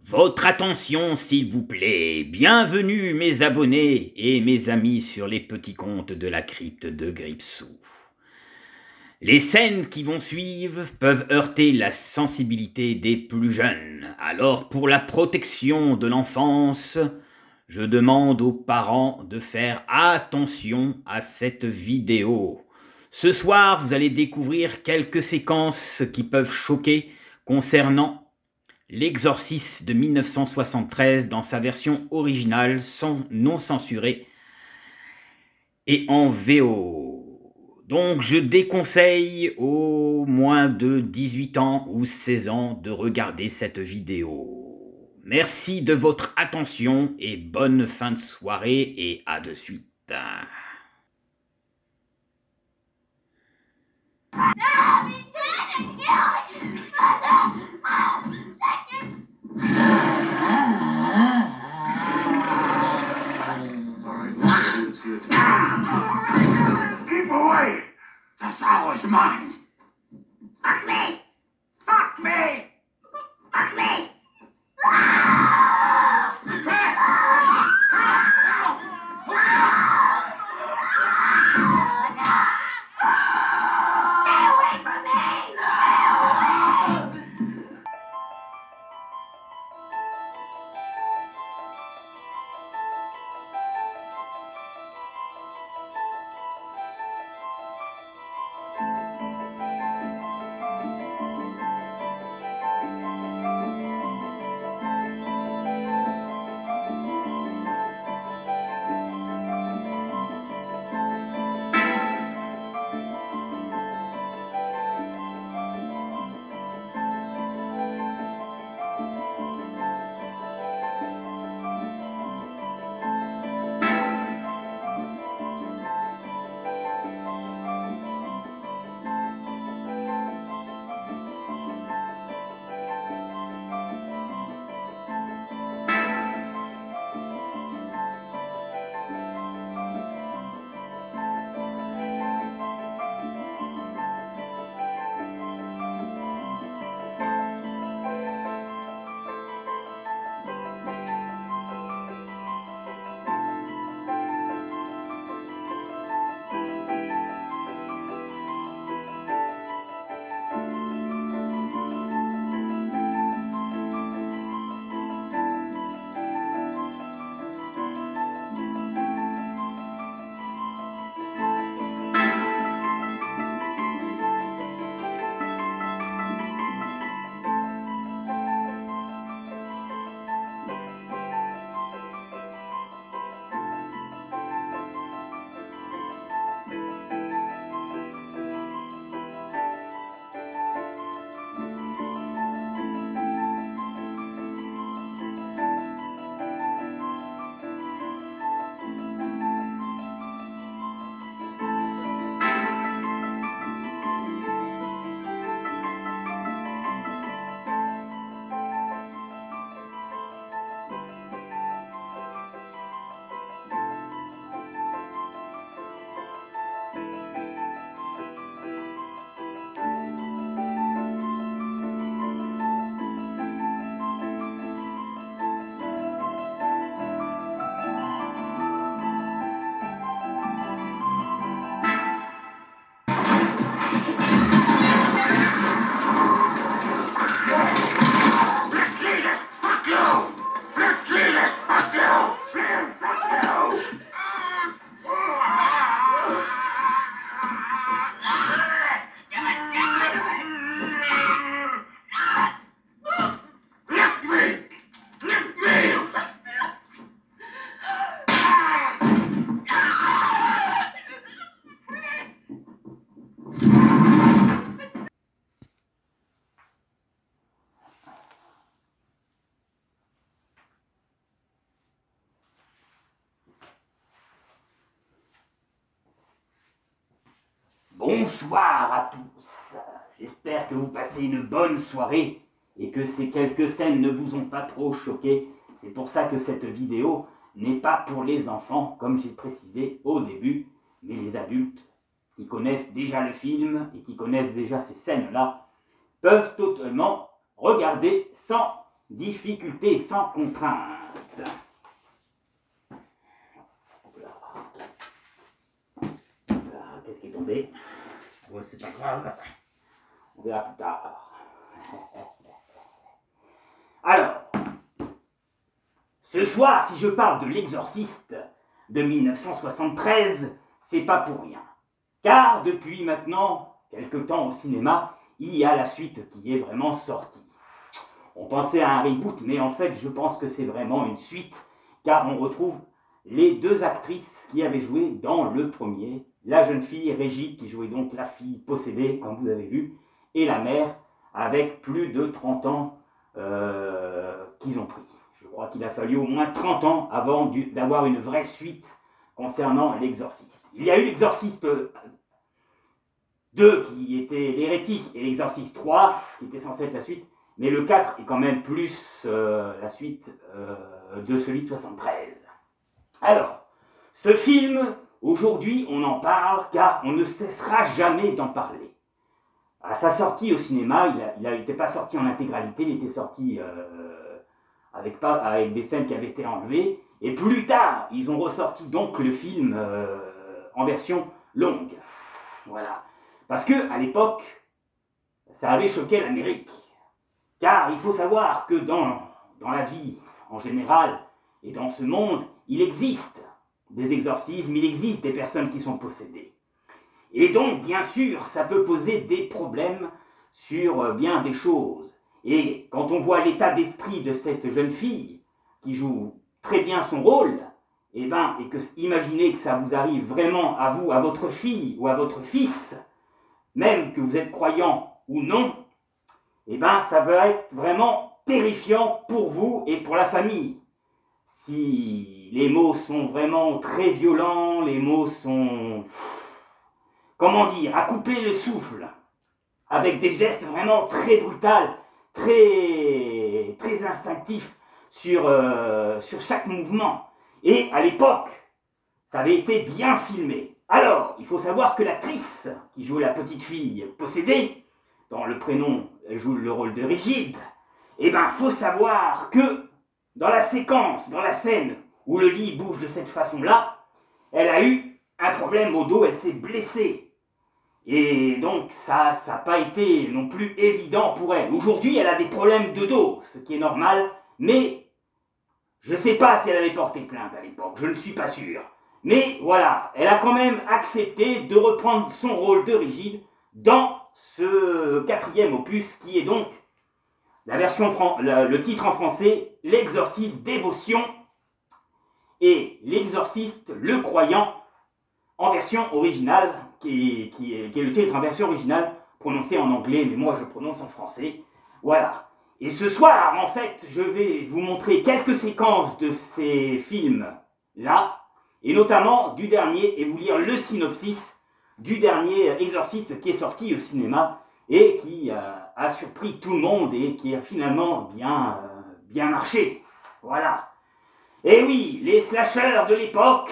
Votre attention, s'il vous plaît. Bienvenue, mes abonnés et mes amis sur les petits contes de la crypte de Gripsou. Les scènes qui vont suivre peuvent heurter la sensibilité des plus jeunes. Alors, pour la protection de l'enfance, je demande aux parents de faire attention à cette vidéo. Ce soir, vous allez découvrir quelques séquences qui peuvent choquer concernant L'Exorciste de 1973 dans sa version originale, non censurée et en VO. Donc je déconseille aux moins de 18 ans ou 16 ans de regarder cette vidéo. Merci de votre attention et bonne fin de soirée et à de suite. Keep away! The sow is mine! Fuck me! Fuck me! Fuck me! Stay away from me! Bonsoir à tous. J'espère que vous passez une bonne soirée et que ces quelques scènes ne vous ont pas trop choqué. C'est pour ça que cette vidéo n'est pas pour les enfants, comme j'ai précisé au début, mais les adultes qui connaissent déjà le film et qui connaissent déjà ces scènes-là peuvent totalement regarder sans difficulté sans contrainte. Qu'est-ce qui est tombé? Ouais, c'est pas grave. On verra plus tard. Alors, ce soir, si je parle de L'Exorciste de 1973, c'est pas pour rien. Car depuis maintenant quelque temps au cinéma, il y a la suite qui est vraiment sortie. On pensait à un reboot, mais en fait, je pense que c'est vraiment une suite, car on retrouve les deux actrices qui avaient joué dans le premier, la jeune fille Régine, qui jouait donc la fille possédée, comme vous avez vu, et la mère, avec plus de 30 ans qu'ils ont pris. Je crois qu'il a fallu au moins 30 ans avant d'avoir une vraie suite concernant l'Exorciste. Il y a eu l'Exorciste 2 qui était l'hérétique et l'Exorciste 3 qui était censé être la suite, mais le 4 est quand même plus la suite de celui de 73. Alors, ce film, aujourd'hui on en parle car on ne cessera jamais d'en parler. À sa sortie au cinéma, il n'était pas sorti en intégralité, il était sorti avec des scènes qui avaient été enlevées, et plus tard, ils ont ressorti donc le film en version longue. Voilà. Parce que, à l'époque, ça avait choqué l'Amérique. Car il faut savoir que dans la vie en général, et dans ce monde, il existe des exorcismes, il existe des personnes qui sont possédées. Et donc, bien sûr, ça peut poser des problèmes sur bien des choses. Et quand on voit l'état d'esprit de cette jeune fille, qui joue très bien son rôle, et que imaginez que ça vous arrive vraiment à vous, à votre fille ou à votre fils, même que vous êtes croyant ou non, ça va être vraiment terrifiant pour vous et pour la famille. Si les mots sont vraiment très violents, les mots sont, comment dire, à couper le souffle, avec des gestes vraiment très brutals, très instinctifs sur chaque mouvement. Et à l'époque, ça avait été bien filmé. Alors, il faut savoir que l'actrice qui joue la petite fille possédée, dans le prénom, elle joue le rôle de Rigide, faut savoir que dans la séquence, dans la scène où le lit bouge de cette façon-là, elle a eu un problème au dos, elle s'est blessée. Et donc ça n'a pas été non plus évident pour elle. Aujourd'hui, elle a des problèmes de dos, ce qui est normal, mais je ne sais pas si elle avait porté plainte à l'époque, je ne suis pas sûr. Mais voilà, elle a quand même accepté de reprendre son rôle de Rigide dans ce 4e opus qui est donc le titre en français, L'Exorciste Dévotion et L'Exorciste le Croyant en version originale, qui est le titre en version originale, prononcé en anglais, mais moi je prononce en français. Voilà. Et ce soir, en fait, je vais vous montrer quelques séquences de ces films-là, et notamment du dernier, et vous lire le synopsis du dernier Exorciste qui est sorti au cinéma, et qui a surpris tout le monde, et qui a finalement bien marché. Voilà. Et oui, les slashers de l'époque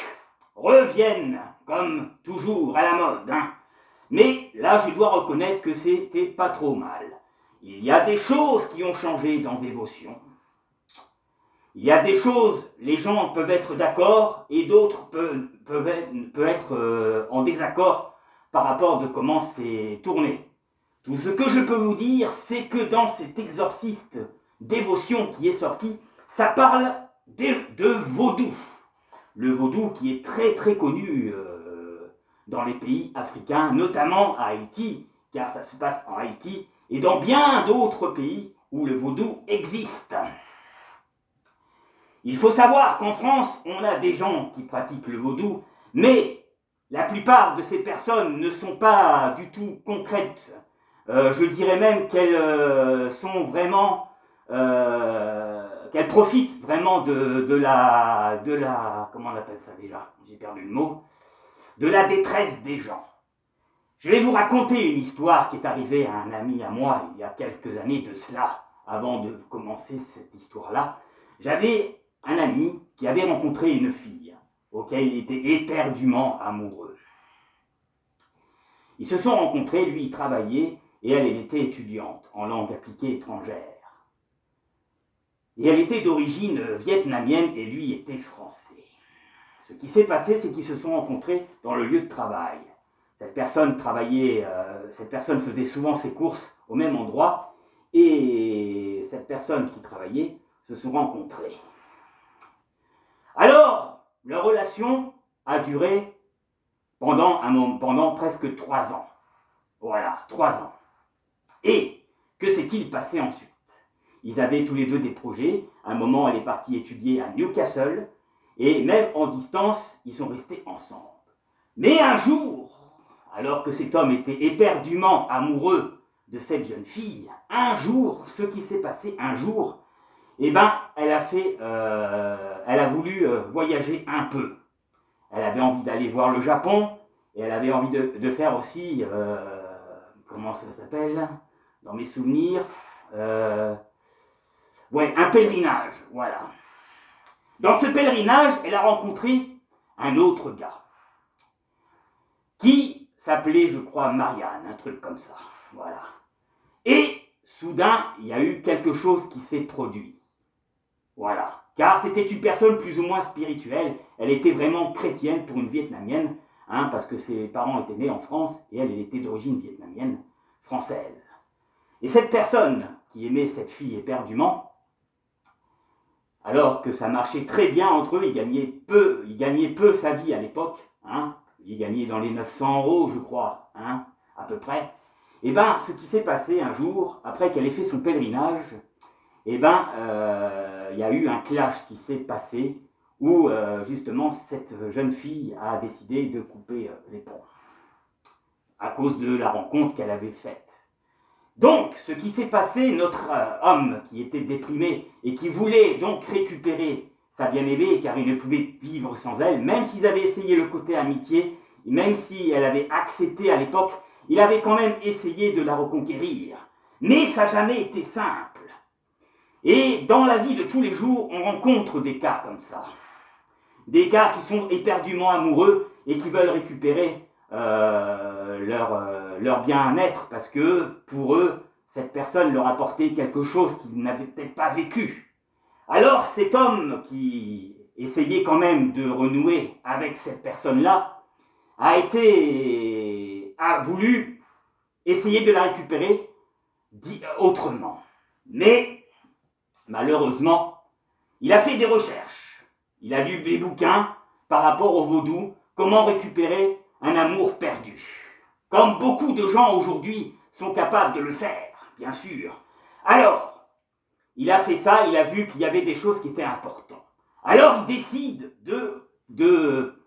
reviennent, comme toujours, à la mode. Mais là, je dois reconnaître que c'était pas trop mal. Il y a des choses qui ont changé dans Dévotion. Il y a des choses, les gens peuvent être d'accord, et d'autres peuvent être en désaccord par rapport de comment c'est tourné. Tout ce que je peux vous dire, c'est que dans cet Exorciste Dévotion qui est sorti, ça parle de vaudou. Le vaudou qui est très connu dans les pays africains, notamment à Haïti, car ça se passe en Haïti, et dans bien d'autres pays où le vaudou existe. Il faut savoir qu'en France, on a des gens qui pratiquent le vaudou, mais la plupart de ces personnes ne sont pas du tout concrètes. Je dirais même qu'elles sont vraiment... qu'elles profitent vraiment de la... Comment on appelle ça déjà? J'ai perdu le mot. De la détresse des gens. Je vais vous raconter une histoire qui est arrivée à un ami à moi il y a quelques années de cela. Avant de commencer cette histoire-là, j'avais un ami qui avait rencontré une fille auquel il était éperdument amoureux. Ils se sont rencontrés, lui il travaillait et elle était étudiante en langue appliquée étrangère. Et elle était d'origine vietnamienne et lui était français. Ce qui s'est passé, c'est qu'ils se sont rencontrés dans le lieu de travail. Cette personne faisait souvent ses courses au même endroit et cette personne qui travaillait se sont rencontrés. Alors, leur relation a duré pendant presque 3 ans. Voilà, 3 ans. Et que s'est-il passé ensuite? Ils avaient tous les deux des projets. À un moment, elle est partie étudier à Newcastle. Et même en distance, ils sont restés ensemble. Mais un jour, alors que cet homme était éperdument amoureux de cette jeune fille, un jour, ce qui s'est passé un jour, eh ben, elle a voulu voyager un peu. Elle avait envie d'aller voir le Japon, et elle avait envie de faire aussi, comment ça s'appelle, dans mes souvenirs, ouais, un pèlerinage, voilà. Dans ce pèlerinage, elle a rencontré un autre gars, qui s'appelait, je crois, Marianne, un truc comme ça, voilà. Et, soudain, il y a eu quelque chose qui s'est produit, voilà. Car c'était une personne plus ou moins spirituelle, elle était vraiment chrétienne pour une Vietnamienne, hein, parce que ses parents étaient nés en France, et elle était d'origine vietnamienne, française. Et cette personne, qui aimait cette fille éperdument, alors que ça marchait très bien entre eux, il gagnait peu sa vie à l'époque, hein, il gagnait dans les 900 €, je crois, hein, à peu près. Et bien, ce qui s'est passé un jour, après qu'elle ait fait son pèlerinage, et ben, il y a eu un clash qui s'est passé, où justement cette jeune fille a décidé de couper les ponts, à cause de la rencontre qu'elle avait faite. Donc, ce qui s'est passé, notre homme qui était déprimé et qui voulait donc récupérer sa bien-aimée, car il ne pouvait vivre sans elle, même s'ils avaient essayé le côté amitié, même si elle avait accepté à l'époque, il avait quand même essayé de la reconquérir. Mais ça n'a jamais été simple. Et dans la vie de tous les jours, on rencontre des cas comme ça. Des gars qui sont éperdument amoureux et qui veulent récupérer leur bien-être parce que pour eux, cette personne leur apportait quelque chose qu'ils n'avaient peut-être pas vécu. Alors cet homme qui essayait quand même de renouer avec cette personne-là a voulu essayer de la récupérer autrement. Mais malheureusement, il a fait des recherches. Il a lu des bouquins par rapport au vaudou, comment récupérer un amour perdu. Comme beaucoup de gens aujourd'hui sont capables de le faire, bien sûr. Alors, il a fait ça, il a vu qu'il y avait des choses qui étaient importantes. Alors, il décide de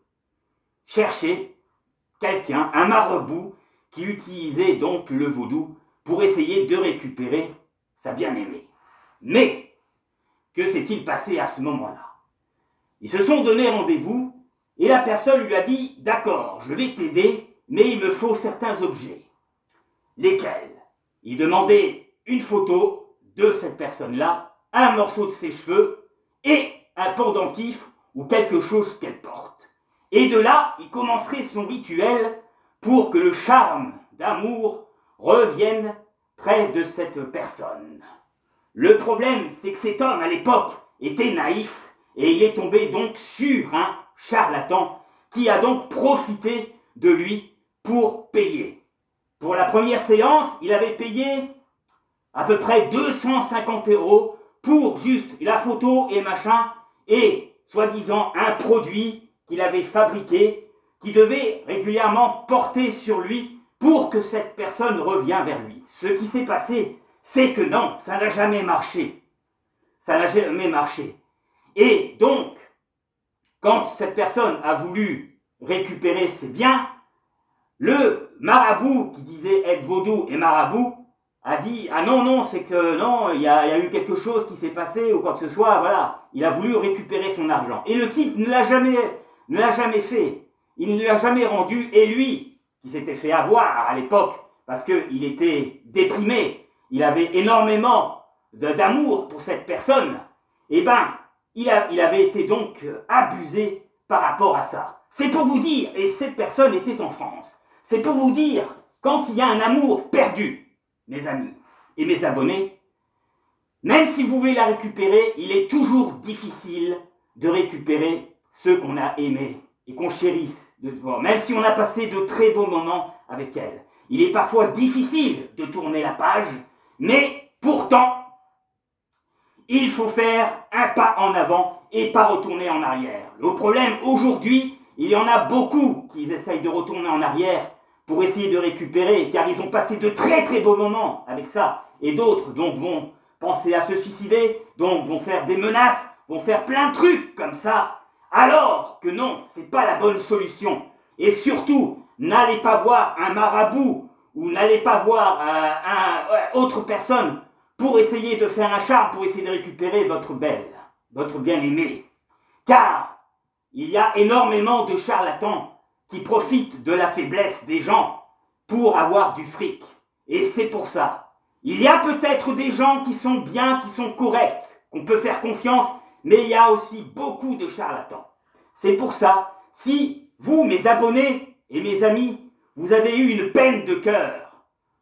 chercher quelqu'un, un marabout, qui utilisait donc le vaudou pour essayer de récupérer sa bien-aimée. Mais, que s'est-il passé à ce moment-là? Ils se sont donné rendez-vous et la personne lui a dit « D'accord, je vais t'aider, mais il me faut certains objets. » Lesquels? Il demandait une photo de cette personne-là, un morceau de ses cheveux et un pendentif ou quelque chose qu'elle porte. Et de là, il commencerait son rituel pour que le charme d'amour revienne près de cette personne. Le problème, c'est que cet homme, à l'époque, était naïf et il est tombé donc sur un charlatan qui a donc profité de lui pour payer. Pour la première séance, il avait payé à peu près 250 € pour juste la photo et machin, et soi-disant un produit qu'il avait fabriqué, qui devait régulièrement porter sur lui pour que cette personne revienne vers lui. Ce qui s'est passé, c'est que non, ça n'a jamais marché. Ça n'a jamais marché. Et donc, quand cette personne a voulu récupérer ses biens, le marabout qui disait être vaudou et marabout a dit « Ah non, non, c'est que non, il y a eu quelque chose qui s'est passé ou quoi que ce soit, voilà. » Il a voulu récupérer son argent. Et le type ne l'a jamais fait. Il ne l'a jamais rendu. Et lui, qui s'était fait avoir à l'époque, parce qu'il était déprimé, il avait énormément d'amour pour cette personne, eh ben, il avait été donc abusé par rapport à ça. C'est pour vous dire, et cette personne était en France, c'est pour vous dire, quand il y a un amour perdu, mes amis et mes abonnés, Même si vous voulez la récupérer, il est toujours difficile de récupérer ceux qu'on a aimés et qu'on chérisse de voir, même si on a passé de très beaux moments avec elle. Il est parfois difficile de tourner la page, mais pourtant, il faut faire un pas en avant et pas retourner en arrière. Le problème aujourd'hui, il y en a beaucoup qui essayent de retourner en arrière pour essayer de récupérer, car ils ont passé de très très beaux moments avec ça. Et d'autres donc vont penser à se suicider, donc vont faire des menaces, vont faire plein de trucs comme ça. Alors que non, c'est pas la bonne solution. Et surtout, n'allez pas voir un marabout ou n'allez pas voir autre personne pour essayer de faire un charme, pour essayer de récupérer votre belle, votre bien-aimée. Car il y a énormément de charlatans qui profitent de la faiblesse des gens pour avoir du fric. Et c'est pour ça. Il y a peut-être des gens qui sont bien, qui sont corrects, qu'on peut faire confiance, mais il y a aussi beaucoup de charlatans. C'est pour ça, si vous, mes abonnés et mes amis, vous avez eu une peine de cœur,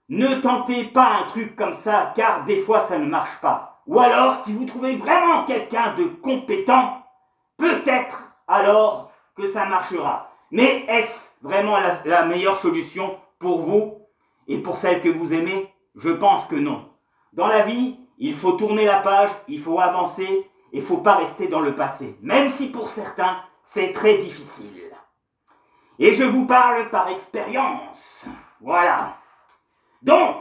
ne tentez pas un truc comme ça, car des fois ça ne marche pas. Ou alors, si vous trouvez vraiment quelqu'un de compétent, peut-être alors que ça marchera. Mais est-ce vraiment la meilleure solution pour vous et pour celle que vous aimez? Je pense que non. Dans la vie, il faut tourner la page, il faut avancer, et il ne faut pas rester dans le passé. Même si pour certains, c'est très difficile. Et je vous parle par expérience. Voilà. Donc,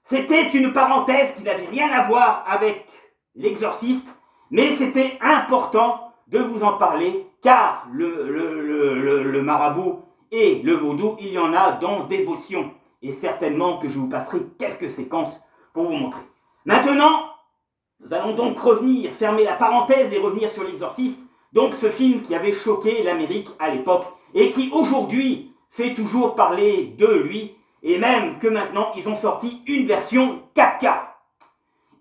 c'était une parenthèse qui n'avait rien à voir avec l'exorciste, mais c'était important de vous en parler, car le marabout et le vaudou, il y en a dans Dévotion. Et certainement que je vous passerai quelques séquences pour vous montrer. Maintenant, nous allons donc revenir, fermer la parenthèse et revenir sur l'exorciste. Donc ce film qui avait choqué l'Amérique à l'époque et qui aujourd'hui fait toujours parler de lui, et même que maintenant ils ont sorti une version 4K.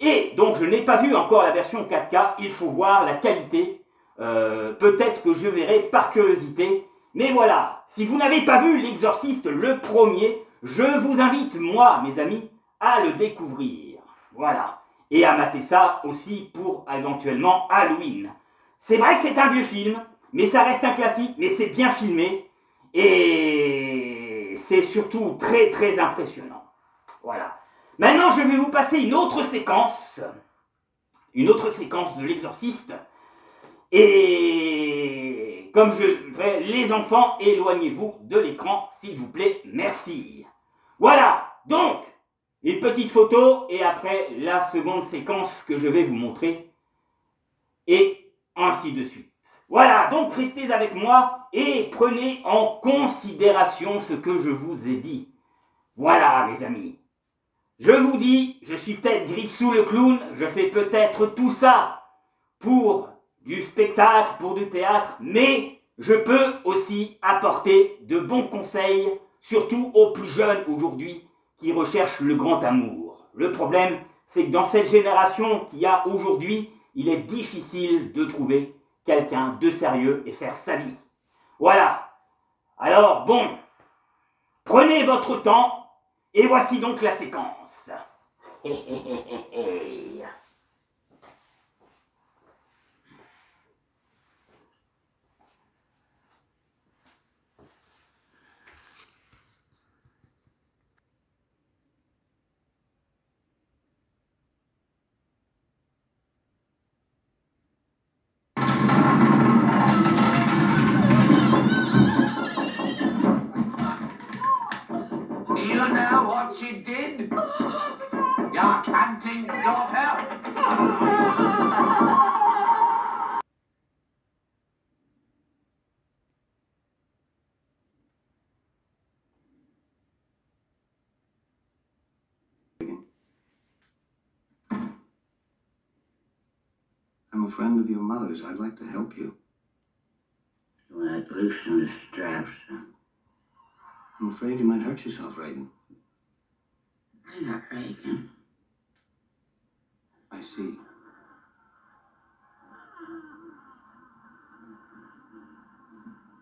Et donc je n'ai pas vu encore la version 4K, il faut voir la qualité. Peut-être que je verrai par curiosité. Mais voilà, si vous n'avez pas vu l'exorciste le premier, je vous invite, moi, mes amis, à le découvrir. Voilà. Et à mater ça aussi pour éventuellement Halloween. C'est vrai que c'est un vieux film, mais ça reste un classique, mais c'est bien filmé. Et c'est surtout très très impressionnant. Voilà. Maintenant, je vais vous passer une autre séquence de l'exorciste. Et comme je voudrais, les enfants, éloignez-vous de l'écran, s'il vous plaît, merci. Voilà, donc, une petite photo, et après la seconde séquence que je vais vous montrer, et ainsi de suite. Voilà, donc restez avec moi, et prenez en considération ce que je vous ai dit. Voilà, mes amis. Je vous dis, je suis peut-être Gripsou le clown, je fais peut-être tout ça pour du spectacle, pour du théâtre, mais je peux aussi apporter de bons conseils, surtout aux plus jeunes aujourd'hui qui recherchent le grand amour. Le problème, c'est que dans cette génération qu'il y a aujourd'hui, il est difficile de trouver quelqu'un de sérieux et faire sa vie. Voilà. Alors, bon, prenez votre temps, et voici donc la séquence. You know what she did? Your canting daughter? I'm a friend of your mother's. I'd like to help you. Well, I'd loosen the straps. I'm afraid you might hurt yourself, Reagan. I'm not Reagan. I see.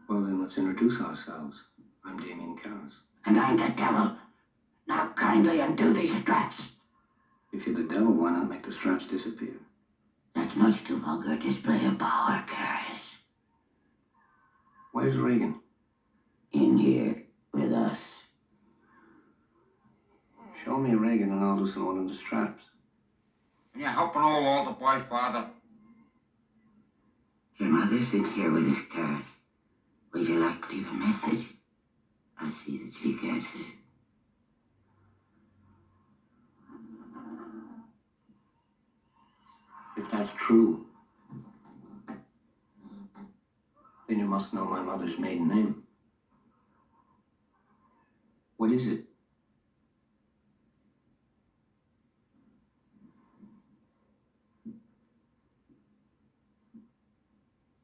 Well, then let's introduce ourselves. I'm Damien Karras. And I'm the devil. Now kindly undo these straps. If you're the devil, why not make the straps disappear? That's much too vulgar a display of power, Karis. Where's Reagan? In here, with us. Show me Reagan and I'll loosen one of the straps. Can you help an old altar boy, Father? Your mother sits here with us, Karis. Would you like to leave a message? I see that she gets it. If that's true, then you must know my mother's maiden name. What is it?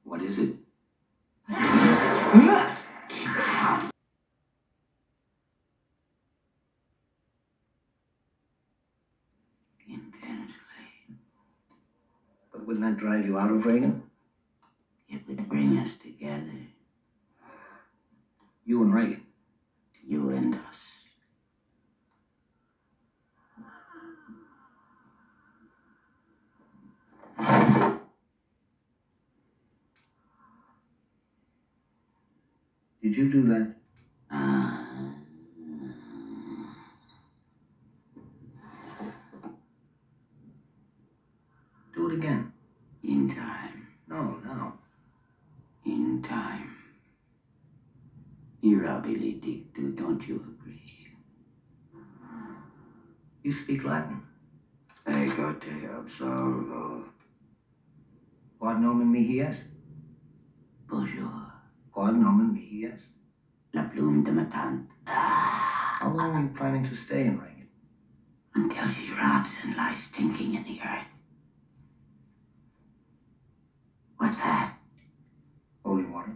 What is it? But wouldn't that drive you out of Reagan? It would bring us together. You and Reagan? You and us. Did you do that? Do it again. In time. No, now. In time. Irabili dictu, don't you agree? You speak Latin. Ego te absolvo. Quod nomen mihi est? Bonjour. Quod nomen mihi est? La plume de ma tante. How long are you planning to stay in Reagan? Until she rots and lies stinking in the earth. What's that? Holy water.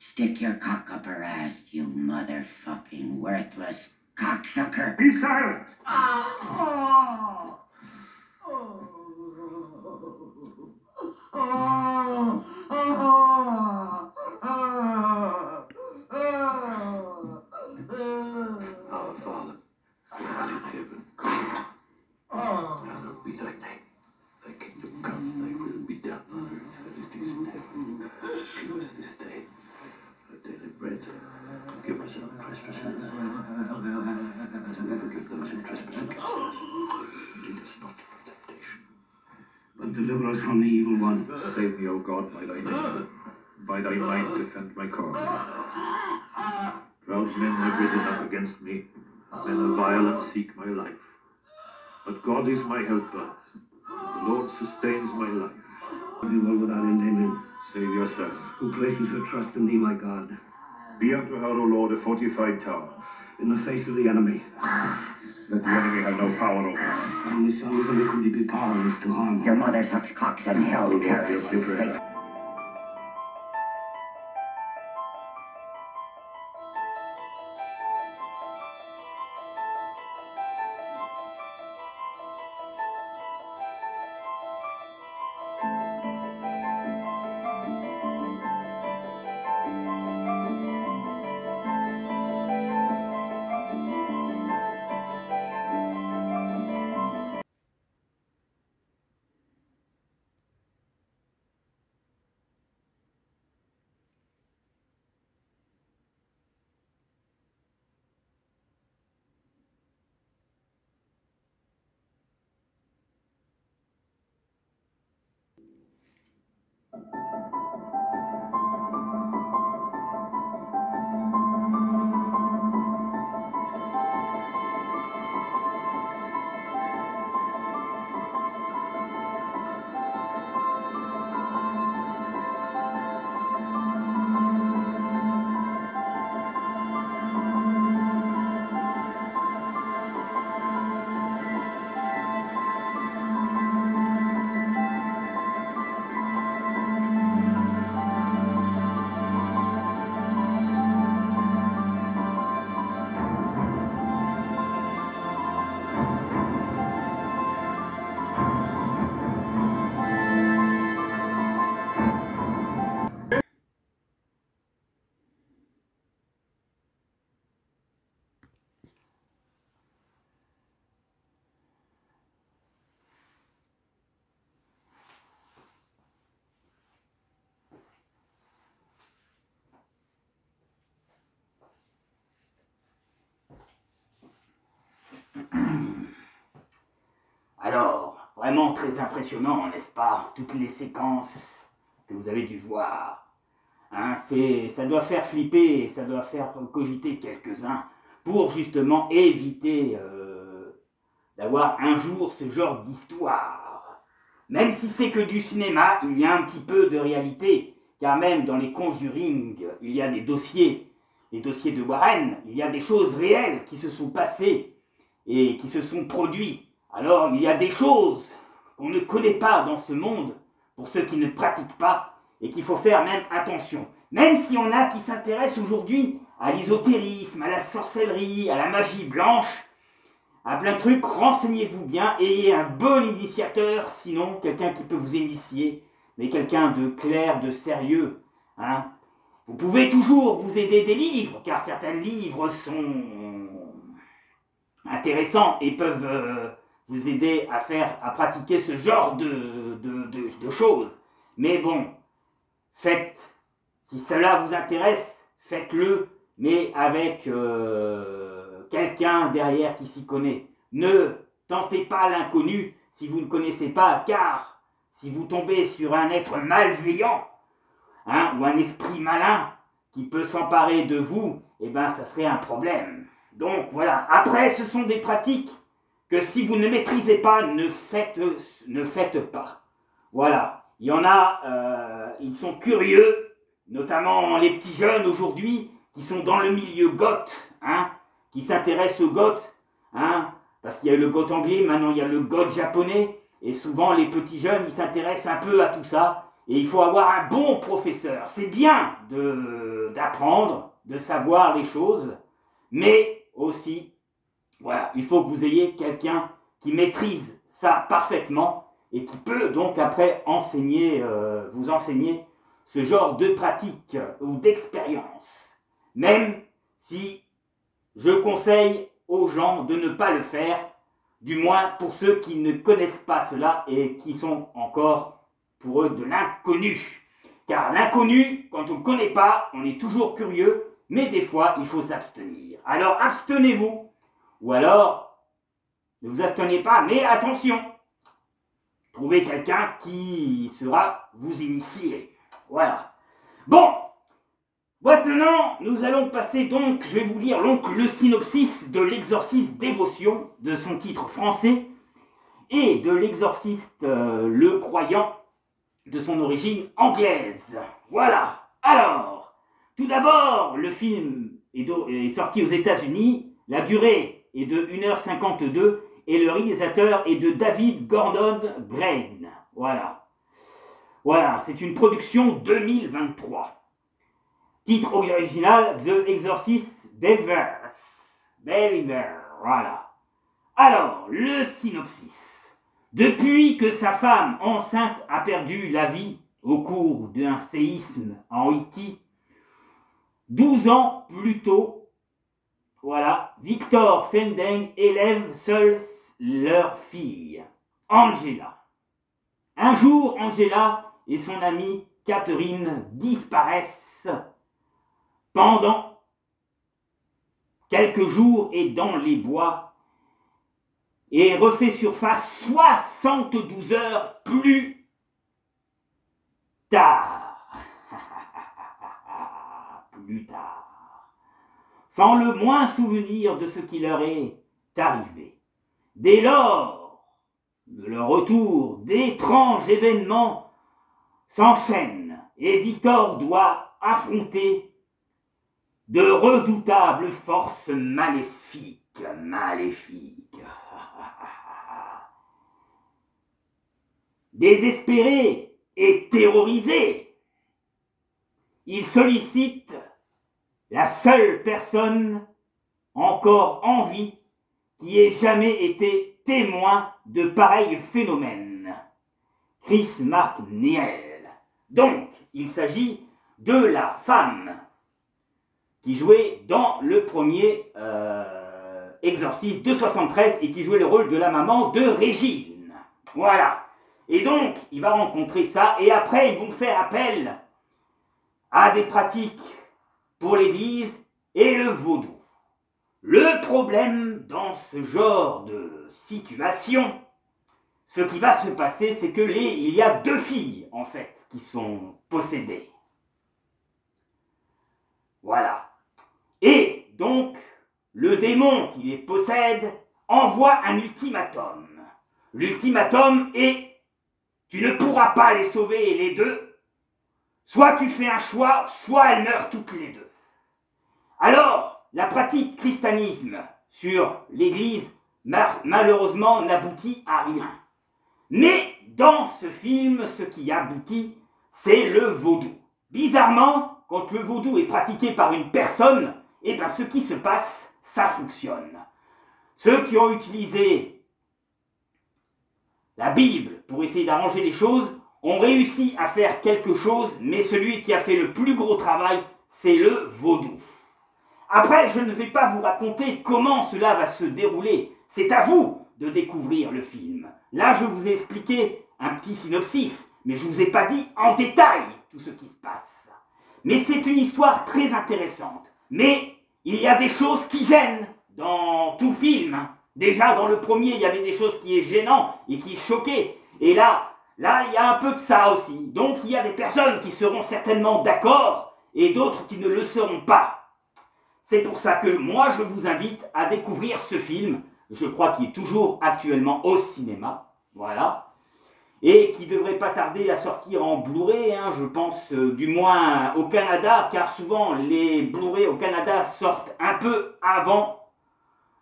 Stick your cock up her ass, you motherfucking worthless cocksucker. Be silent! Our Father, who art in heaven, hallowed be thy name. Thy kingdom come, thy will be done on earth as it is in heaven. Give us this day our daily bread. Forgive us our trespasses, as we forgive those who trespass against us. And lead us not into temptation, but deliver us from the evil one. save me, O God, by thy name. By thy might defend my cause. Proud men have risen up against me. Men of violence seek my life. But God is my helper. The Lord sustains my life. Do well without end, amen. Save yourself. Who places her trust in thee, my God? Be unto her, O Lord, a fortified tower. In the face of the enemy. Let the enemy have no power over her. And the son of iniquity be powerless to harm. Your mother sucks cocks in hell, Karis, you fake. vraiment très impressionnant, n'est-ce pas? Toutes les séquences que vous avez dû voir. Hein, ça doit faire flipper, ça doit faire cogiter quelques-uns pour justement éviter d'avoir un jour ce genre d'histoire. Même si c'est que du cinéma, il y a un petit peu de réalité, car même dans les Conjuring, il y a des dossiers, les dossiers de Warren, il y a des choses réelles qui se sont passées et qui se sont produites. Alors il y a des choses qu'on ne connaît pas dans ce monde, pour ceux qui ne pratiquent pas, et qu'il faut faire même attention. Même si on a qui s'intéressent aujourd'hui à l'ésotérisme, à la sorcellerie, à la magie blanche, à plein de trucs, renseignez-vous bien, ayez un bon initiateur, sinon quelqu'un qui peut vous initier, mais quelqu'un de clair, de sérieux. Hein. Vous pouvez toujours vous aider des livres, car certains livres sont intéressants et peuvent vous aider à pratiquer ce genre de choses. Mais bon, faites, si cela vous intéresse, faites-le, mais avec quelqu'un derrière qui s'y connaît. Ne tentez pas l'inconnu si vous ne connaissez pas, car si vous tombez sur un être malveillant, hein, ou un esprit malin qui peut s'emparer de vous, eh ben ça serait un problème. Donc voilà, après ce sont des pratiques que si vous ne maîtrisez pas, ne faites pas. Voilà, il y en a, ils sont curieux, notamment les petits jeunes aujourd'hui, qui sont dans le milieu goth, hein, qui s'intéressent au goth, hein, parce qu'il y a le goth anglais, maintenant il y a le goth japonais, et souvent les petits jeunes, ils s'intéressent un peu à tout ça, et il faut avoir un bon professeur. C'est bien d'apprendre, de savoir les choses, mais aussi, voilà, il faut que vous ayez quelqu'un qui maîtrise ça parfaitement, et qui peut donc après vous enseigner ce genre de pratique ou d'expérience. Même si je conseille aux gens de ne pas le faire, du moins pour ceux qui ne connaissent pas cela et qui sont encore pour eux de l'inconnu. Car l'inconnu, quand on ne connaît pas, on est toujours curieux, mais des fois il faut s'abstenir. Alors abstenez-vous, ou alors ne vous abstenez pas, mais attention, trouvez quelqu'un qui sera vous initier. Voilà. Bon, maintenant, nous allons passer donc, je vais vous lire donc le synopsis de l'exorciste Dévotion, de son titre français, et de l'exorciste Le Croyant, de son origine anglaise. Voilà. Alors, tout d'abord, le film est sorti aux États-Unis, la durée est de 1h52, et le réalisateur est de David Gordon Green. Voilà. Voilà, c'est une production 2023. Titre original, The Exorcist Believer. Voilà. Alors, le synopsis. Depuis que sa femme enceinte a perdu la vie au cours d'un séisme en Haïti, 12 ans plus tôt, voilà, Victor Fendeng élève seul leur fille, Angela. Un jour, Angela et son amie Catherine disparaissent pendant quelques jours et dans les bois et refait surface 72 heures plus tard. Plus tard. Sans le moins souvenir de ce qui leur est arrivé. Dès lors, de leur retour, d'étranges événements s'enchaînent et Victor doit affronter de redoutables forces maléfiques. Désespéré et terrorisé, il sollicite la seule personne encore en vie qui ait jamais été témoin de pareils phénomènes, Chris Mark Niel. Donc, il s'agit de la femme qui jouait dans le premier Exorciste de 73 et qui jouait le rôle de la maman de Régine. Voilà. Et donc, il va rencontrer ça, et après, ils vont faire appel à des pratiques pour l'Église et le vaudou. Le problème dans ce genre de situation, ce qui va se passer, c'est que il y a deux filles, en fait, qui sont possédées. Voilà. Et donc, le démon qui les possède envoie un ultimatum. L'ultimatum est « Tu ne pourras pas les sauver les deux, soit tu fais un choix, soit elles meurent toutes les deux. » Alors, la pratique christianisme sur l'Église, malheureusement, n'aboutit à rien. Mais dans ce film, ce qui aboutit, c'est le vaudou. Bizarrement, quand le vaudou est pratiqué par une personne, eh bien, ce qui se passe, ça fonctionne. Ceux qui ont utilisé la Bible pour essayer d'arranger les choses ont réussi à faire quelque chose, mais celui qui a fait le plus gros travail, c'est le vaudou. Après, je ne vais pas vous raconter comment cela va se dérouler. C'est à vous de découvrir le film. Là, je vous ai expliqué un petit synopsis, mais je ne vous ai pas dit en détail tout ce qui se passe. Mais c'est une histoire très intéressante. Mais il y a des choses qui gênent dans tout film. Déjà, dans le premier, il y avait des choses qui sont gênantes et qui choquaient. Et là, il y a un peu de ça aussi. Donc, il y a des personnes qui seront certainement d'accord et d'autres qui ne le seront pas. C'est pour ça que moi, je vous invite à découvrir ce film. Je crois qu'il est toujours actuellement au cinéma. Voilà. Et qui ne devrait pas tarder à sortir en Blu-ray, hein, je pense, du moins au Canada, car souvent les Blu-ray au Canada sortent un peu avant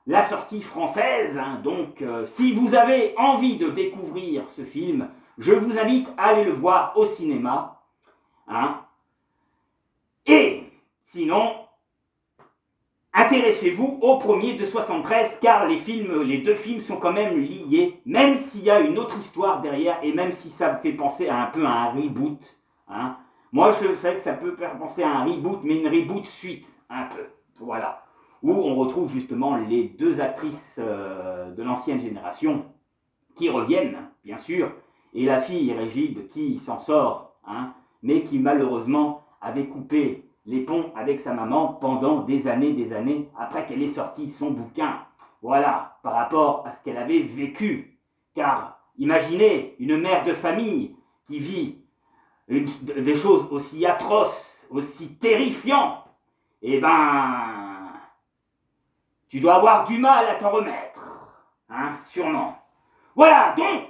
la sortie française. Hein. Donc, si vous avez envie de découvrir ce film, je vous invite à aller le voir au cinéma. Hein. Et sinon, intéressez-vous au premier de 73, car les deux films sont quand même liés, même s'il y a une autre histoire derrière, et même si ça me fait penser un peu à un reboot. Hein. Moi, je sais que ça peut faire penser à un reboot, mais une reboot suite, un peu. Voilà. Où on retrouve justement les deux actrices de l'ancienne génération qui reviennent, bien sûr, et la fille Régide qui s'en sort, hein, mais qui malheureusement avait coupé les ponts avec sa maman pendant des années après qu'elle ait sorti son bouquin. Voilà, par rapport à ce qu'elle avait vécu. Car imaginez une mère de famille qui vit des choses aussi atroces, aussi terrifiantes. Eh ben, tu dois avoir du mal à t'en remettre. Hein, sûrement. Voilà, donc,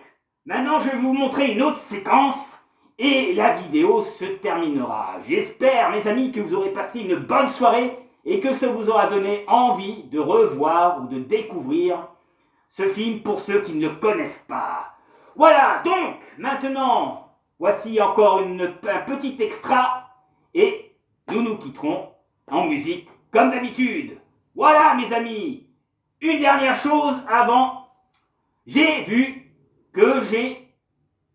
maintenant je vais vous montrer une autre séquence. Et la vidéo se terminera. J'espère, mes amis, que vous aurez passé une bonne soirée et que ça vous aura donné envie de revoir ou de découvrir ce film pour ceux qui ne le connaissent pas. Voilà, donc, maintenant, voici encore un petit extra et nous nous quitterons en musique comme d'habitude. Voilà, mes amis, une dernière chose avant. J'ai vu que j'ai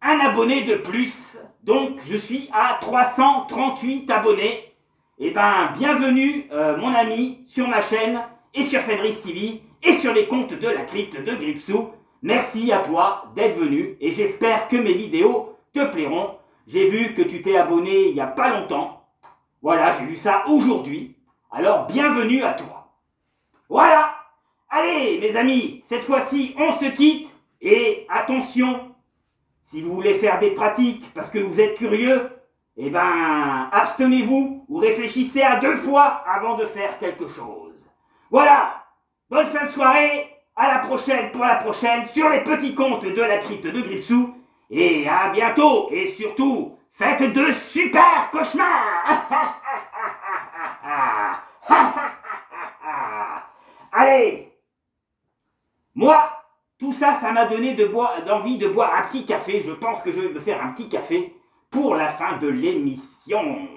un abonné de plus. Donc, je suis à 338 abonnés. Eh bien, bienvenue, mon ami, sur ma chaîne et sur Fenris TV et sur les comptes de la crypte de Gripsou. Merci à toi d'être venu et j'espère que mes vidéos te plairont. J'ai vu que tu t'es abonné il n'y a pas longtemps. Voilà, j'ai vu ça aujourd'hui. Alors, bienvenue à toi. Voilà. Allez, mes amis, cette fois-ci, on se quitte. Et attention, si vous voulez faire des pratiques parce que vous êtes curieux, eh ben, abstenez-vous ou réfléchissez à 2 fois avant de faire quelque chose. Voilà, bonne fin de soirée, à la prochaine pour la prochaine sur les petits contes de la crypte de Gripsou. Et à bientôt, et surtout, faites de super cauchemars. Allez, moi, tout ça, ça m'a donné d'envie de boire un petit café. Je pense que je vais me faire un petit café pour la fin de l'émission.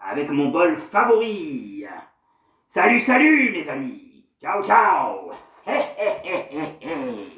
Avec mon bol favori. Salut, salut, mes amis. Ciao, ciao. Hé, hé, hé, hé, hé.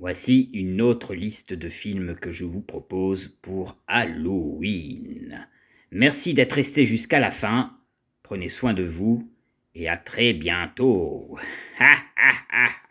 Voici une autre liste de films que je vous propose pour Halloween. Merci d'être resté jusqu'à la fin. Prenez soin de vous et à très bientôt. Ha ha ha.